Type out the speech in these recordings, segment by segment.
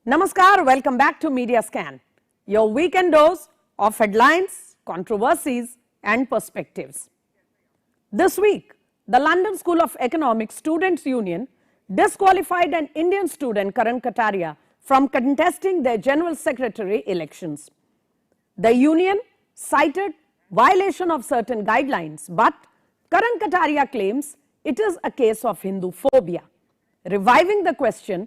Namaskar, welcome back to Media Scan, your weekend dose of headlines, controversies and perspectives. This week, the London School of Economics Students' Union disqualified an Indian student, Karan Kataria, from contesting their General Secretary elections. The union cited violation of certain guidelines, but Karan Kataria claims it is a case of Hinduphobia, reviving the question,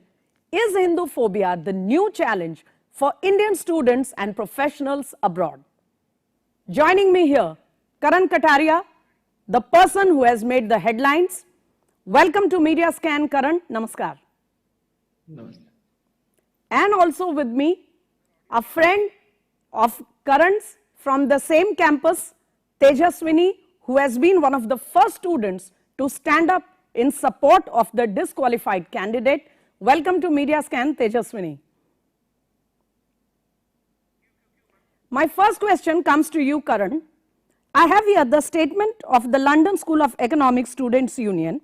is Hinduphobia the new challenge for Indian students and professionals abroad? Joining me here, Karan Kataria, the person who has made the headlines. Welcome to Media Scan, Karan. Namaskar. Namaskar. And also with me, a friend of Karan's from the same campus, Tejaswini, who has been one of the first students to stand up in support of the disqualified candidate. Welcome to Media Scan, Tejaswini. My first question comes to you, Karan. I have here the statement of the London School of Economics Students' Union,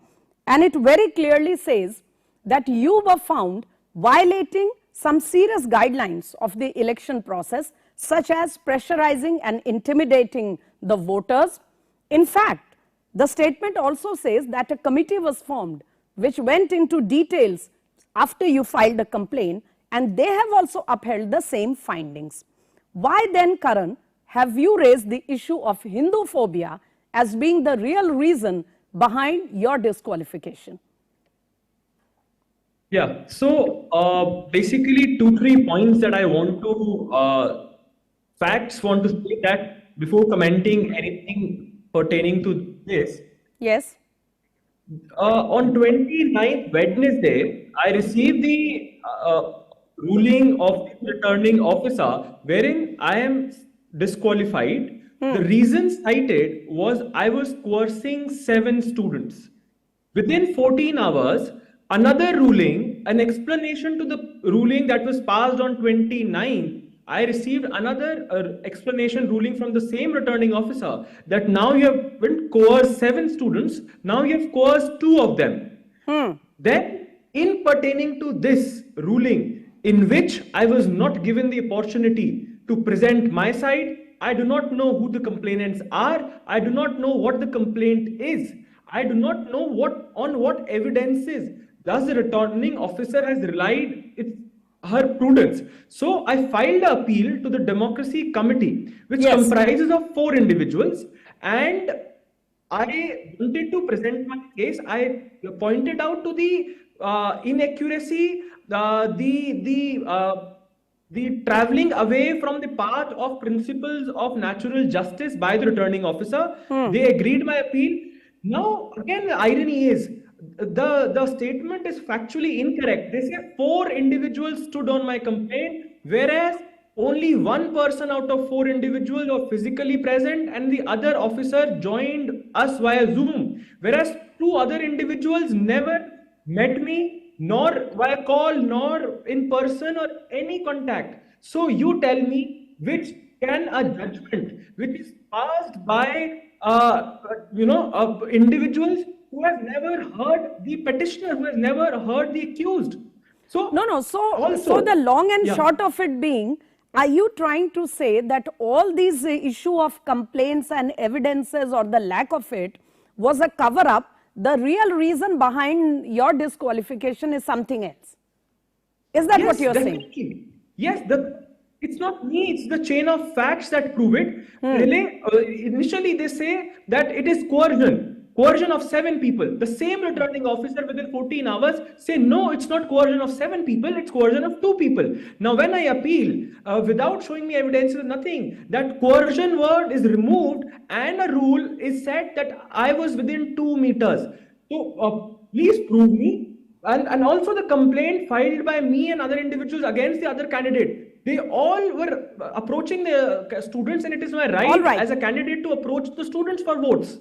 and it very clearly says that you were found violating some serious guidelines of the election process, such as pressurizing and intimidating the voters. In fact, the statement also says that a committee was formed which went into details after you filed a complaint, and they have also upheld the same findings. Why then, Karan, have you raised the issue of Hinduphobia as being the real reason behind your disqualification? Yeah, so basically 2-3 points that I want to, want to say that before commenting anything pertaining to this. Yes. On 29th Wednesday, I received the ruling of the returning officer wherein I am disqualified. The reason cited was I was coercing 7 students. Within 14 hours, another ruling, an explanation to the ruling that was passed on 29th, I received another explanation ruling from the same returning officer that now you haven't coerced 7 students, now you have coerced 2 of them. Then, in pertaining to this ruling, in which I was not given the opportunity to present my side, I do not know who the complainants are, I do not know what the complaint is, I do not know on what evidences thus the returning officer has relied her prudence. So I filed an appeal to the Democracy Committee, which comprises of 4 individuals, and I wanted to present my case. I pointed out to the inaccuracy, the traveling away from the path of principles of natural justice by the returning officer. They agreed my appeal. Now, again, the irony is, the statement is factually incorrect. They say 4 individuals stood on my complaint, whereas only 1 person out of 4 individuals were physically present and the other officer joined us via Zoom, whereas 2 other individuals never met me, nor via call, nor in person or any contact. So you tell me, which can a judgment which is passed by individuals who have never heard the petitioner, who has never heard the accused. So So the long and short of it being, are you trying to say that all these issue of complaints and evidences or the lack of it was a cover-up? The real reason behind your disqualification is something else. Is that what you're saying? Yes, it's not me, it's the chain of facts that prove it. Initially, they say that it is coercion of 7 people. The same returning officer within 14 hours say, no, it's not coercion of 7 people, it's coercion of 2 people. Now, when I appeal, without showing me evidence, nothing, that coercion word is removed and a rule is set that I was within 2 meters. So, please prove me. And also the complaint filed by me and other individuals against the other candidate. They all were approaching the students, and it is my right as a candidate to approach the students for votes.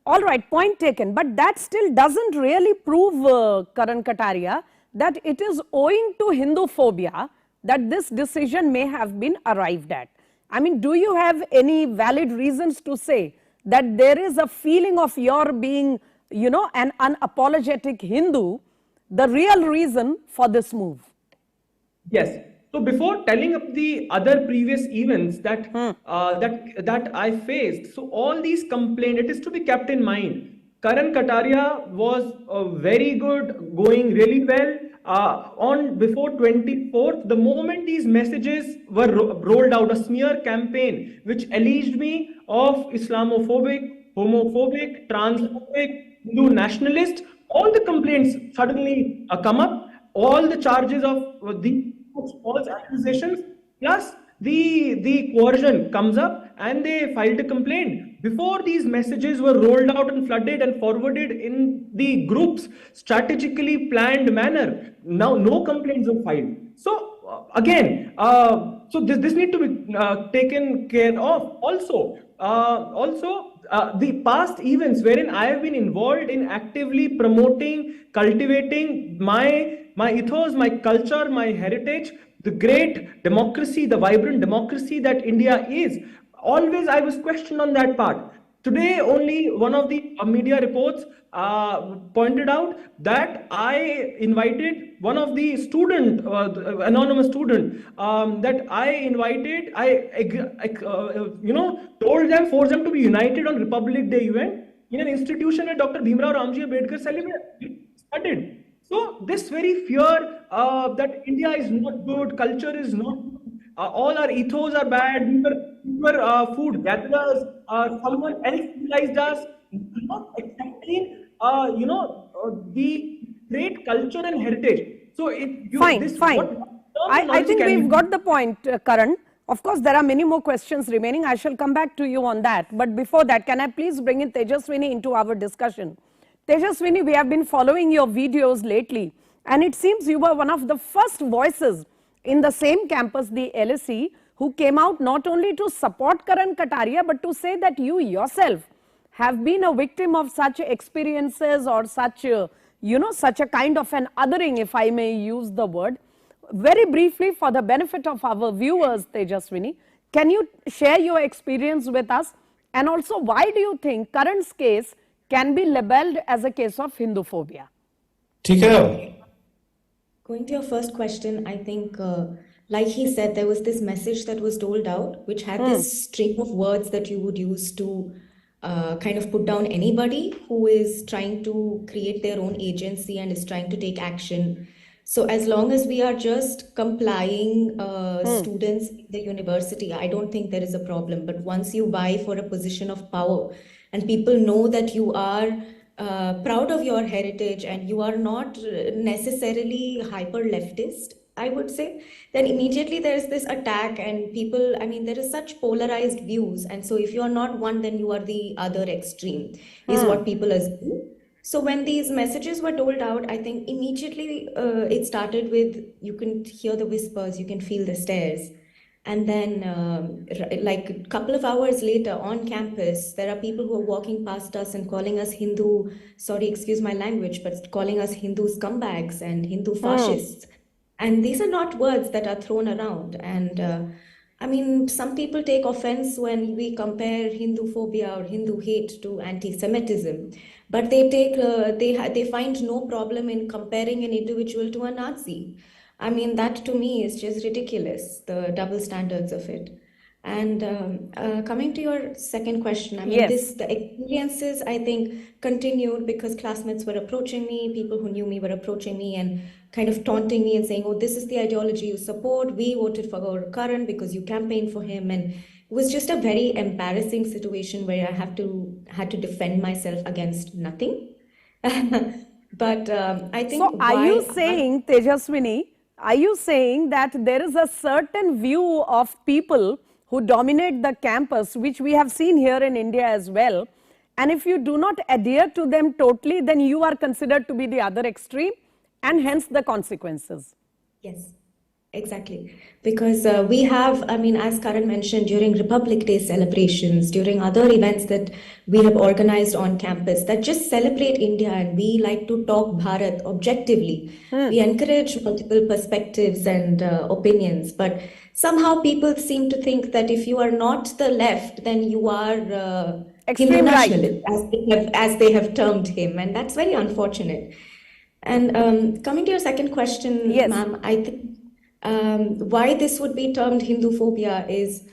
All right, point taken. But that still doesn't really prove, Karan Kataria, that it is owing to Hinduphobia that this decision may have been arrived at. I mean, do you have any valid reasons to say that there is a feeling of your being, an unapologetic Hindu, the real reason for this move? Yes. So before telling up the other previous events that I faced, so all these complaints, it is to be kept in mind. Karan Kataria was very good, going really well. On before 24th, the moment these messages were rolled out, a smear campaign which alleged me of Islamophobic, homophobic, transphobic, Hindu nationalist, all the complaints suddenly come up, all the charges of the false accusations plus the coercion comes up, and they filed a complaint before these messages were rolled out and flooded and forwarded in the groups strategically planned manner. Now no complaints are filed. So so this need to be taken care of. The past events wherein I have been involved in actively promoting, cultivating my ethos, my culture, my heritage, the great democracy, the vibrant democracy that India is. Always I was questioned on that part. Today, only one of the media reports pointed out that I invited one of the student, anonymous student, that I invited, told them, forced them to be united on Republic Day event in an institution where Dr. Bhimrao Ramji Ambedkar studied. So this very fear that India is not good, culture is not good, all our ethos are bad, we were food gatherers, someone else civilized us, not accepting, the great culture and heritage. So Fine, fine. I think we've got the point, Karan. Of course, there are many more questions remaining. I shall come back to you on that. But before that, can I please bring in Tejaswini into our discussion? Tejaswini, we have been following your videos lately, and it seems you were one of the first voices in the same campus, the LSE, who came out not only to support Karan Kataria, but to say that you yourself have been a victim of such experiences or such, such a kind of an othering, if I may use the word. Very briefly, for the benefit of our viewers, Tejaswini, can you share your experience with us? And also, why do you think Karan's case can be labeled as a case of Hinduphobia? ठीक है. Going to your first question, I think, like he said, there was this message that was doled out, which had this string of words that you would use to kind of put down anybody who is trying to create their own agency and is trying to take action. So as long as we are just complying students in the university, I don't think there is a problem. But once you vie for a position of power and people know that you are proud of your heritage and you are not necessarily hyper leftist, I would say, then immediately there's this attack and people, I mean, there is such polarized views. And so if you're not one, then you are the other extreme, is what people assume. So when these messages were doled out, I think immediately it started with, you can hear the whispers, you can feel the stares. And then like a couple of hours later on campus, there are people who are walking past us and calling us Hindu, sorry, excuse my language, but calling us Hindu scumbags and Hindu fascists. And these are not words that are thrown around. And I mean, some people take offense when we compare Hinduphobia or Hindu hate to anti-Semitism, but they they find no problem in comparing an individual to a Nazi. I mean, that to me is just ridiculous, the double standards of it. And coming to your second question, I mean, Yes. the experiences, I think, continued because classmates were approaching me, people who knew me were approaching me and kind of taunting me and saying, oh, this is the ideology you support. We voted for Karan because you campaigned for him. And it was just a very embarrassing situation where I had to defend myself against nothing. But I think So are you saying, Tejaswini, are you saying that there is a certain view of people who dominate the campus, which we have seen here in India as well, and if you do not adhere to them totally, then you are considered to be the other extreme, and hence the consequences? Yes, exactly. Because we have, I mean, as Karan mentioned, during Republic Day celebrations, during other events that we have organized on campus that just celebrate India, and we like to talk Bharat objectively. We encourage multiple perspectives and opinions, but somehow people seem to think that if you are not the left, then you are Extreme Hindu right. nationalist, as they have termed him, and that's very unfortunate. And coming to your second question, Yes. ma'am, I think why this would be termed Hinduphobia is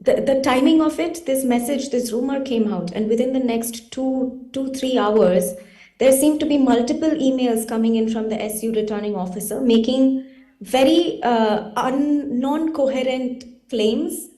the timing of it. This message, this rumor came out, and within the next 3 hours, there seemed to be multiple emails coming in from the SU returning officer making very non-coherent claims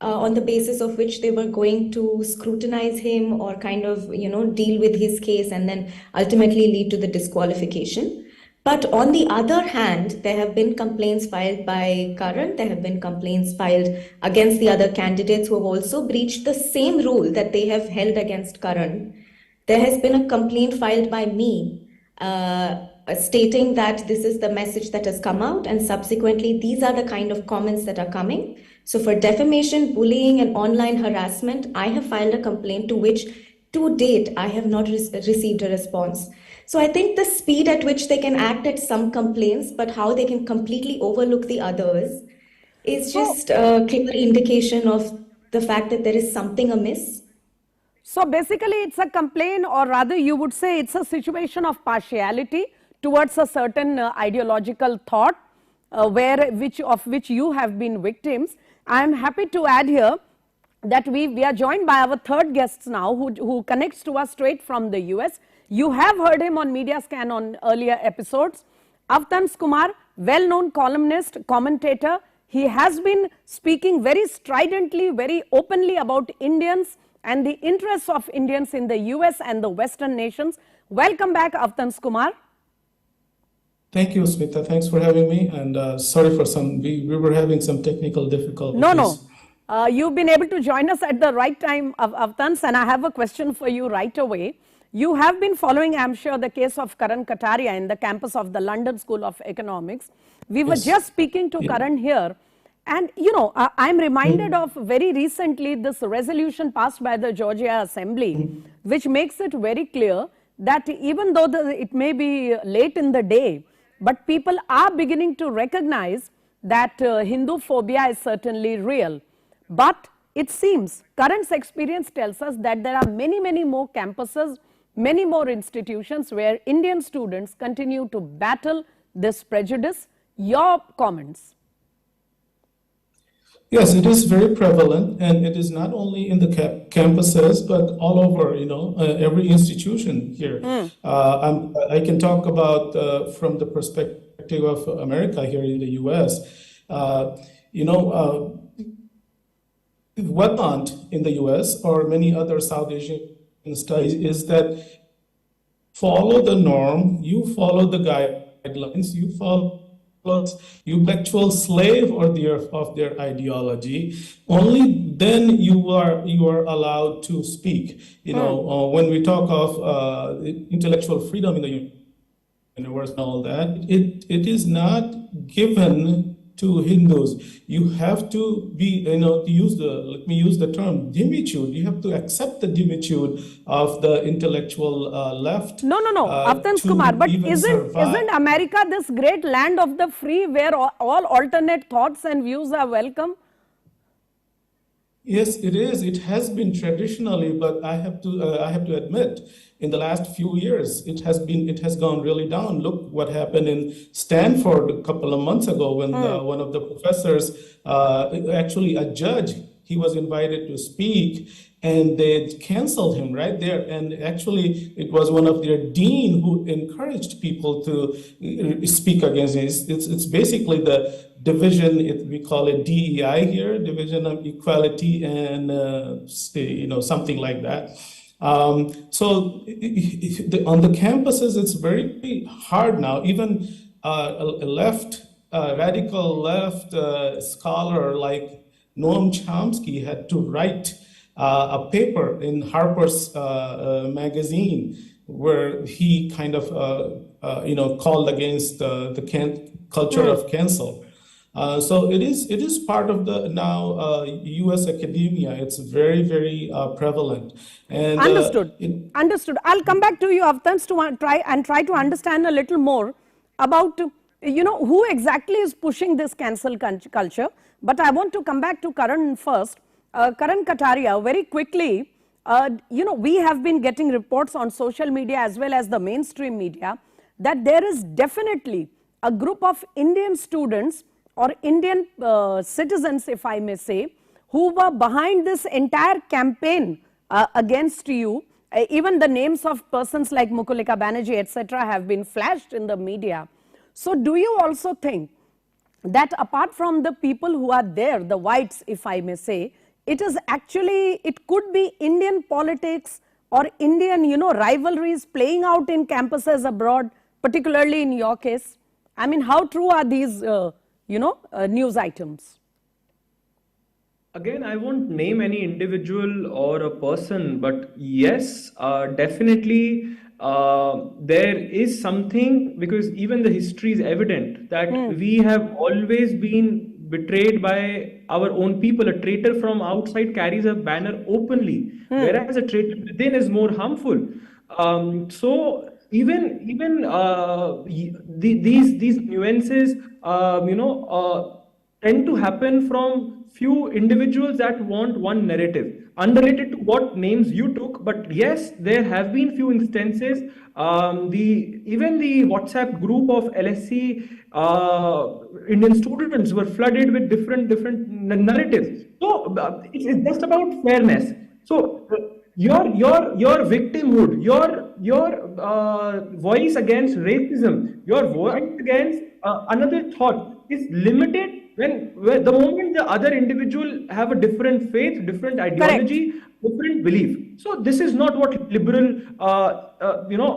on the basis of which they were going to scrutinize him or kind of, deal with his case and then ultimately lead to the disqualification. But on the other hand, there have been complaints filed by Karan, there have been complaints filed against the other candidates who have also breached the same rule that they have held against Karan. There has been a complaint filed by me stating that this is the message that has come out, and subsequently these are the kind of comments that are coming. So for defamation, bullying, and online harassment, I have filed a complaint to which, to date, I have not received a response. So I think the speed at which they can act at some complaints, but how they can completely overlook the others, is just a clear indication of the fact that there is something amiss. So basically it's a complaint, or rather you would say it's a situation of partiality towards a certain ideological thought of which you have been victims. I am happy to add here that we are joined by our third guest now who connects to us straight from the US. You have heard him on Media Scan on earlier episodes. Avtans Kumar, well-known columnist, commentator. He has been speaking very stridently, very openly about Indians and the interests of Indians in the US and the Western nations. Welcome back, Avtans Kumar. Thank you, Smita. Thanks for having me. And sorry for we were having some technical difficulties. No. You've been able to join us at the right time, Avtans, and I have a question for you right away. You have been following, I'm sure, the case of Karan Kataria in the campus of the London School of Economics. We were just speaking to Karan here, and I'm reminded of very recently this resolution passed by the Georgia Assembly, which makes it very clear that even though it may be late in the day, but people are beginning to recognize that Hinduphobia is certainly real. But it seems current experience tells us that there are many more campuses, many more institutions where Indian students continue to battle this prejudice. Your comments? Yes, it is very prevalent, and it is not only in the campuses, but all over, every institution here. I can talk about from the perspective of America here in the US. What not in the US or many other South Asian studies is that follow the norm, you follow the guidelines, you actual slave of their ideology. Only then you are allowed to speak. When we talk of intellectual freedom in the universe and all that, it is not given to Hindus. You have to be, let me use the term dimitude. You have to accept the dimitude of the intellectual left. No, Avtans Kumar, but isn't America this great land of the free where all alternate thoughts and views are welcome? Yes, it is. It has been traditionally, but I have to admit, in the last few years, it has gone really down. Look what happened in Stanford a couple of months ago when one of the professors, actually a judge, he was invited to speak, and they canceled him right there. And actually, it was one of their dean who encouraged people to speak against it. It's basically the division, we call it DEI here, Division of Equality and something like that. So on the campuses, it's very hard now. Even a radical left scholar like Noam Chomsky had to write a paper in Harper's magazine where he kind of called against the culture of cancel. So it is part of the now U.S. academia. It's very prevalent. And Understood. I'll come back to you, Avtans, to try to understand a little more about who exactly is pushing this cancel culture. But I want to come back to Karan first. Karan Kataria, very quickly, we have been getting reports on social media as well as the mainstream media that there is definitely a group of Indian students or Indian citizens, if I may say, who were behind this entire campaign against you. Even the names of persons like Mukulika Banerjee, etc., have been flashed in the media. So, do you also think that apart from the people who are there, the whites, if I may say, it is actually, it could be Indian politics or Indian, rivalries playing out in campuses abroad, particularly in your case? I mean, how true are these, news items? Again, I won't name any individual or a person, but yes, definitely there is something, because even the history is evident that we have always been betrayed by our own people. A traitor from outside carries a banner openly, whereas a traitor within is more harmful. So these nuances, tend to happen from few individuals that want one narrative, unrelated to what names you took. But yes, there have been few instances. Even the WhatsApp group of LSC Indian students were flooded with different narratives. So it's just about fairness. So your victimhood, your voice against racism, your voice against another thought is limited when the moment the other individual have a different faith, different ideology, different belief. So this is not what liberal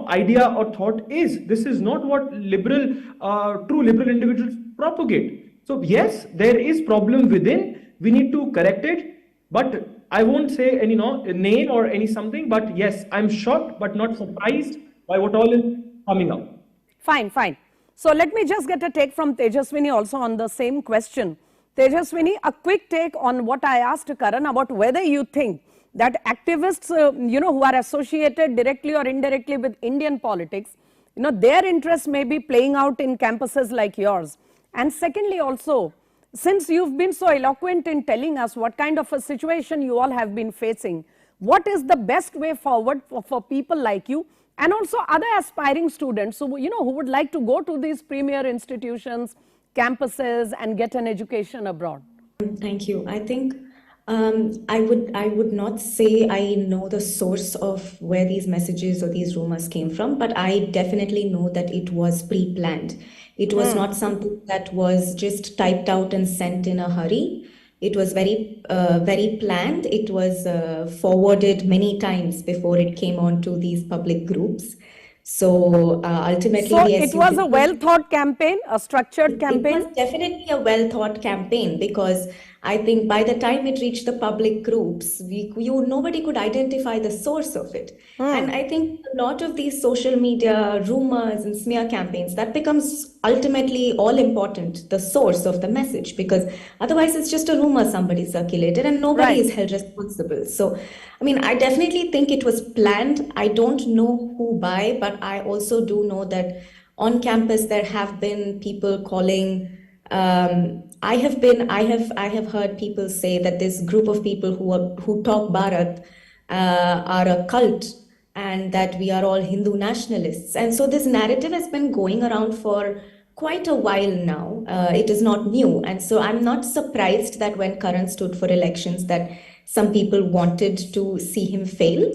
idea or thought is. This is not what true liberal individuals propagate. So yes, there is problem within. We need to correct it. But I won't say any name or any something, but yes, I'm shocked but not surprised by what all is coming up. Fine, fine. So let me just get a take from Tejaswini also on the same question. Tejaswini, a quick take on what I asked Karan about whether you think that activists, who are associated directly or indirectly with Indian politics, their interests may be playing out in campuses like yours. And secondly also, since you've been so eloquent in telling us what kind of a situation you all have been facing, what is the best way forward for people like you and also other aspiring students who would like to go to these premier institutions, campuses and get an education abroad? Thank you. I think I would not say I know the source of where these messages or these rumors came from, but I definitely know that it was pre-planned. It was not something that was just typed out and sent in a hurry. It was very planned. It was forwarded many times before it came onto these public groups. So ultimately, so it was a well-thought campaign, a structured campaign? It was definitely a well-thought campaign, because I think by the time it reached the public groups, nobody could identify the source of it. And I think a lot of these social media rumors and smear campaigns, that becomes ultimately all important, the source of the message, because otherwise it's just a rumor somebody circulated and nobody is held responsible. So, I mean, I definitely think it was planned. I don't know who by, but I also do know that on campus there have been people calling. I have heard people say that this group of people who talk Bharat are a cult, and that we are all Hindu nationalists. And so this narrative has been going around for quite a while now. It is not new. And so I'm not surprised that when Karan stood for elections, that some people wanted to see him fail.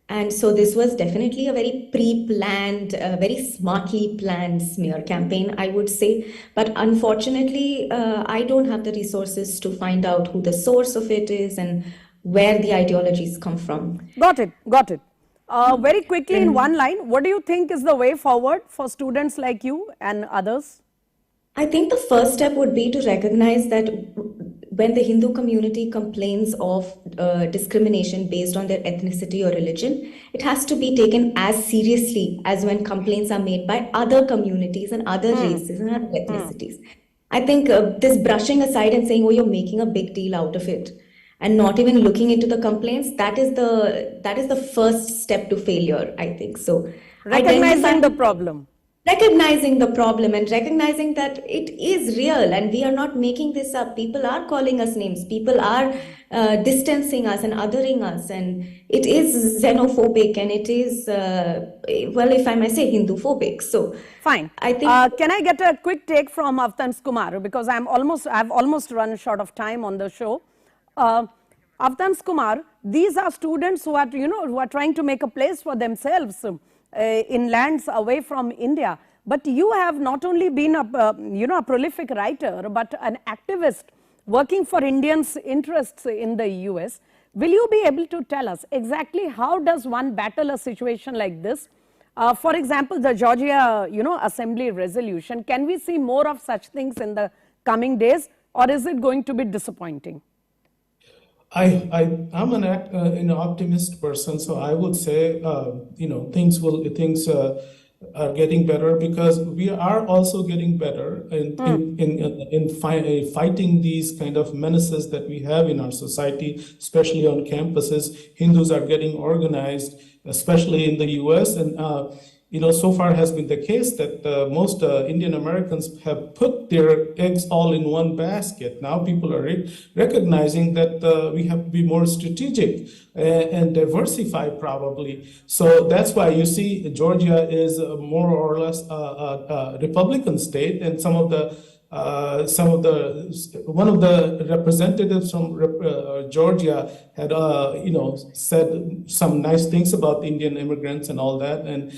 And so this was definitely a very pre-planned, very smartly planned smear campaign, I would say. But unfortunately, I don't have the resources to find out who the source of it is and where the ideologies come from. Got it, got it. Very quickly in one line, what do you think is the way forward for students like you and others? I think the first step would be to recognize that when the Hindu community complains of discrimination based on their ethnicity or religion, it has to be taken as seriously as when complaints are made by other communities and other races and other ethnicities. I think this brushing aside and saying, oh, you're making a big deal out of it, and not even looking into the complaints, that is the first step to failure, I think. So recognizing the problem. recognizing the problem and recognizing that it is real and we are not making this up. People are calling us names. People are distancing us and othering us, and it is xenophobic, and it is, well, if I may say, Hinduphobic. So Fine. I think Can I get a quick take from Avtans Kumar, because I've almost run short of time on the show. Avtans Kumar, these are students who are, who are trying to make a place for themselves in lands away from India. But you have not only been a prolific writer, but an activist working for Indians' interests in the US. Will you be able to tell us exactly how does one battle a situation like this? For example, the Georgia, Assembly resolution. Can we see more of such things in the coming days, or is it going to be disappointing? I'm an optimist person, so I would say things are getting better, because we are also getting better in fighting these kind of menaces that we have in our society, especially on campuses. Hindus are getting organized, especially in the US, and so far has been the case that most Indian Americans have put their eggs all in one basket. Now people are recognizing that we have to be more strategic and diversify, probably. So that's why you see Georgia is more or less a Republican state, and one of the representatives from Georgia had said some nice things about Indian immigrants and all that, and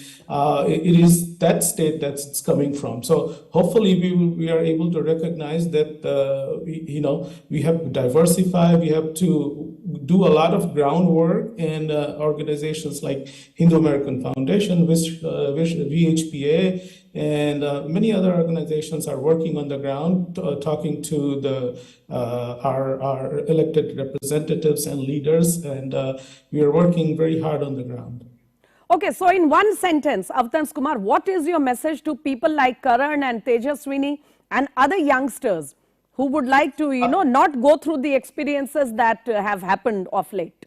it is that state that's coming from. So hopefully we are able to recognize that we have to diversify. We have to do a lot of groundwork, and organizations like Hindu American Foundation, VHPA, and many other organizations are working on the ground, talking to our elected representatives and leaders, and we are working very hard on the ground. Okay, so in one sentence, Avtans Kumar, what is your message to people like Karan and Tejaswini and other youngsters who would like to, not go through the experiences that have happened of late?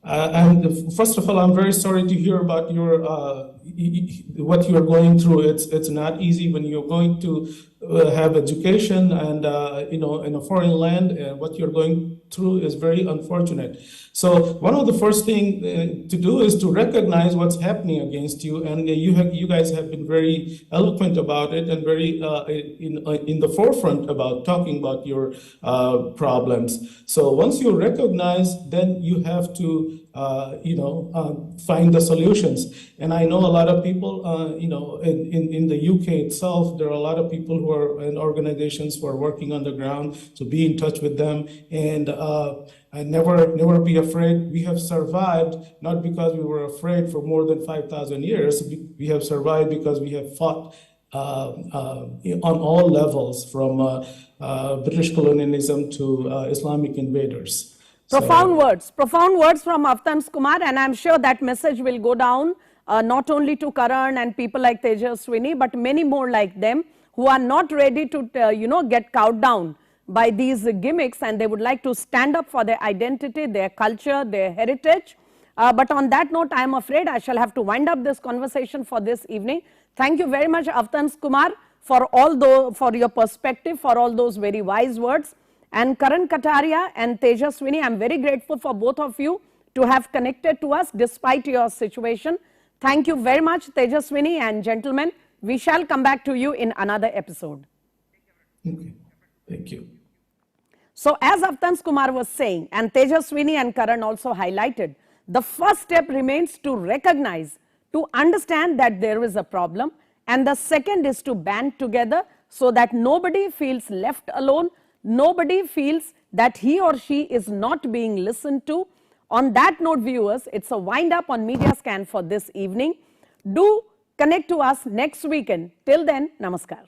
And first of all, I'm very sorry to hear about what you're going through. It's not easy when you're going to have education and in a foreign land. What you're going through is very unfortunate. So one of the first thing to do is to recognize what's happening against you, and you guys have been very eloquent about it and very in the forefront about talking about your problems. So once you recognize, then you have to find the solutions. And I know a lot of people, in the UK itself, there are a lot of people who are in organizations who are working on the ground. So be in touch with them, and never be afraid. We have survived not because we were afraid for more than 5,000 years. We have survived because we have fought on all levels, from British colonialism to Islamic invaders. Profound words from Avtans Kumar, and I'm sure that message will go down not only to Karan and people like Tejaswini, but many more like them who are not ready to get cowed down by these gimmicks, and they would like to stand up for their identity, their culture, their heritage. But on that note, I am afraid I shall have to wind up this conversation for this evening. Thank you very much, Avtans Kumar, for your perspective, for all those very wise words. And Karan Kataria and Tejaswini, I am very grateful for both of you to have connected to us despite your situation. Thank you very much, Tejaswini, and gentlemen. We shall come back to you in another episode. Okay. Thank you. So as Avtans Kumar was saying, and Tejaswini and Karan also highlighted, the first step remains to recognize, to understand that there is a problem, and the second is to band together so that nobody feels left alone, nobody feels that he or she is not being listened to. On that note, viewers, it's a wind up on Media Scan for this evening. Do connect to us next weekend. Till then, namaskar.